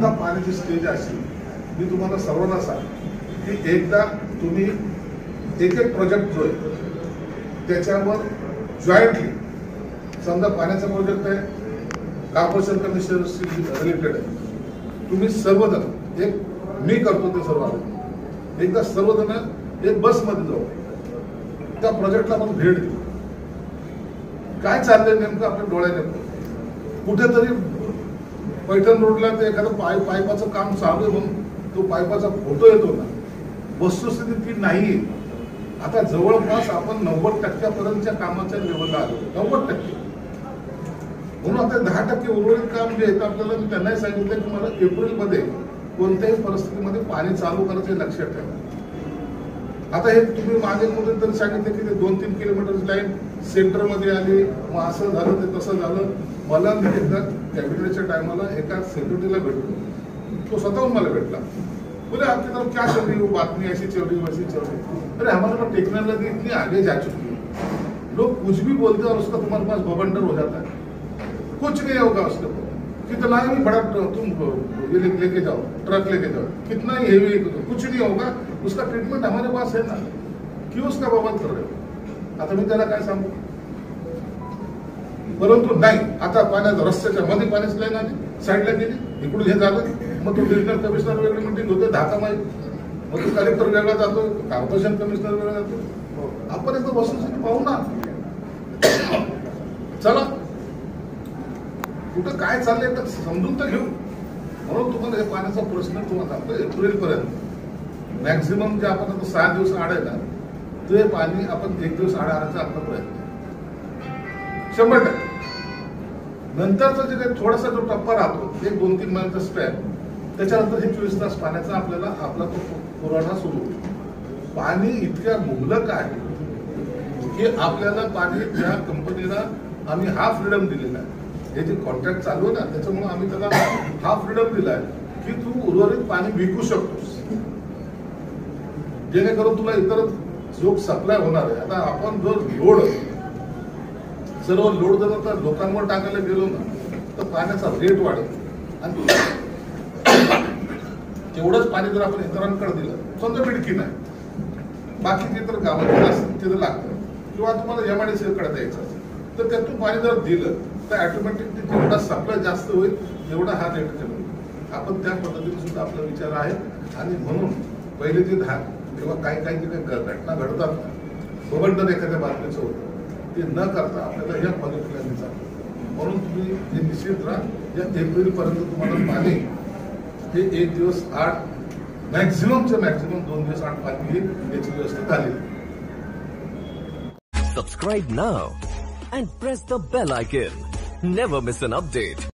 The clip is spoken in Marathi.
पहिल्यांदा पाण्याची स्टेज अशी, मी तुम्हाला सर्वांना सांग की एकदा तुम्ही एक एक प्रोजेक्ट जो आहे त्याच्यावर जॉईंटली, समजा पाण्याचा प्रोजेक्ट आहे, कॉर्पोरेशन कमिशनरशी रिलेटेड आहे, तुम्ही सर्वजण एक, मी करतो ते सर्व, एकदा सर्वजण एक बसमध्ये जाऊ, त्या प्रोजेक्टला आपण भेट देऊ, काय चाललंय नेमकं आपल्या डोळ्याने, कुठेतरी पैठण रोडला ते एखादं पाईपाचं काम चालू आहे म्हणून तो पाईपाचा फोटो येतो ना, वस्तुस्थिती ती नाही. आता जवळपास आपण 90% कामाच्या लेवलला आलो, 90%. म्हणून आता 10% उर्वरित काम जे येतं आपल्याला, मी त्यांनाही सांगितलं की मला एप्रिलमध्ये कोणत्याही परिस्थितीमध्ये पाणी चालू करायचे लक्षात ठेवा. आता हे तुम्ही मागे कुठेतरी सांगितलं की ते 2-3 किलोमीटर लाईन सेंटरमध्ये आली, मग असं झालं ते तसं झालं. मला मी एकदा कॅबिनेटच्या टायमाला एका सेक्रेटरीला भेटलो, तो स्वतःहून मला भेटला, बोले आपकी तरफ क्या चल रही है, बातमी ऐसी चल रही वैसी चल रही. अरे हमारे पास टेक्नोलॉजी इतनी आगे जा चुकी है, लोग कुछ भी बोलते हैं और उसका तुम्हारे पास बवंडर हो जाता है, कुछ नहीं होगा उसके ऊपर. कितना भी बड़ा तुम ये लेके जाओ, ट्रक लेके जाओ, कितना ही हेवी, कुछ नहीं होगा, उसका ट्रीटमेंट हमारे पास है ना, क्यों उसका बवाल कर रहे हो. आता मी त्याला काय सांगू. परंतु नाही, आता पाण्याच्या रस्त्याच्या मध्ये पाण्याची लाईन आली, साईडला गेली, इकडून हे झालं, मग तो डिव्हिजनल कमिशनर वेगळी मिटिंग होते, धाका माहीत, मग तो कलेक्टर वेगळा जातो, कॉर्पोरेशन कमिशनर वेगळा जातो. आपण एकदा बसून पाहू ना, चला कुठं काय चाललंय तर समजून तर घेऊ. म्हणून तुम्हाला हे पाण्याचा प्रश्न तुम्हाला सांगतो, एप्रिल पर्यंत मॅक्झिमम जे आपण आता 6 दिवस आड आहे ना, ते पाणी आपण 1 दिवस आड आणण्याचा आपला प्रयत्न 100%. नंतरचा जे काही थोडासा जो टप्पा राहतो, 1-2-3 महिन्याचा स्पॅन, त्याच्यानंतर हे 24 तास पाण्याचा आपल्याला आपला तो पुरवठा सुरू होतो. पाणी इतक्या मुबलक आहे की आपल्याला पाणी त्या कंपनीला आम्ही हा फ्रीडम दिलेला आहे. हे जे कॉन्ट्रॅक्ट चालू आहे ना, त्याच्यामुळे आम्ही त्याला हा फ्रीडम दिलाय की तू उर्वरित पाणी विकू शकतोस, जेणेकरून तुला इतर जो सप्लाय होणार आहे. आता आपण जो लोड, सर्व लोड जर आता लोकांवर टाकायला गेलो ना, तर पाण्याचा रेट वाढेल आणि तेवढंच पाणी जर आपण इतरांकडे दिलं, समजा बिडकी नाही, बाकीचे तर गावात असतील तिथं लागतं, किंवा तुम्हाला MIDC कडे द्यायचं असेल, तर त्यातून पाणी जर दिलं तर ऑटोमॅटिकली जेवढा सप्लाय जास्त होईल तेवढा हा रेट कमी होईल. आपण त्या पद्धतीने सुद्धा आपला विचार आहे. आणि म्हणून पहिले जे किंवा काही काही जे घटना घडतात ना, बवंडर एखाद्या बातमीचं होतं, ते न करता आपल्याला या पद्धतीने चालतं. म्हणून तुम्ही हे निश्चित राहा, या एप्रिलपर्यंत तुम्हाला पाणी हे 1 दिवस आड, मॅक्झिममच्या मॅक्झिमम 2 दिवस आड पाणी येईल, याची व्यवस्था झाली. Subscribe now and press the bell icon. Never miss an update.